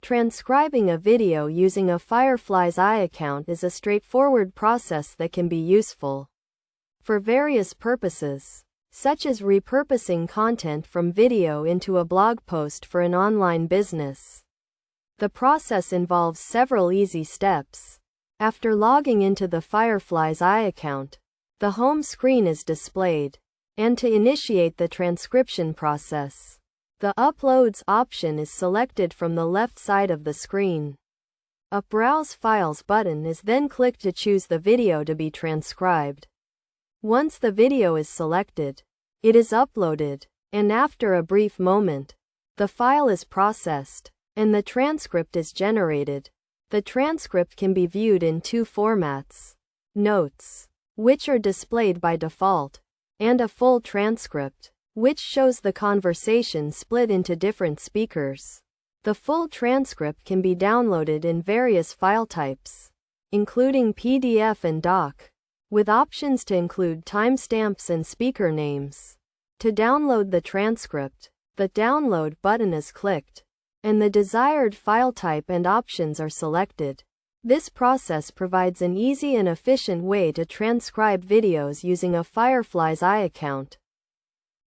Transcribing a video using a Fireflies account is a straightforward process that can be useful for various purposes, such as repurposing content from video into a blog post for an online business. The process involves several easy steps. After logging into the Fireflies account, the home screen is displayed, and to initiate the transcription process, the Uploads option is selected from the left side of the screen. A Browse Files button is then clicked to choose the video to be transcribed. Once the video is selected, it is uploaded, and after a brief moment, the file is processed, and the transcript is generated. The transcript can be viewed in two formats: notes, which are displayed by default, and a full transcript, which shows the conversation split into different speakers. The full transcript can be downloaded in various file types, including PDF and doc, with options to include timestamps and speaker names. To download the transcript, the Download button is clicked, and the desired file type and options are selected. This process provides an easy and efficient way to transcribe videos using a Fireflies account.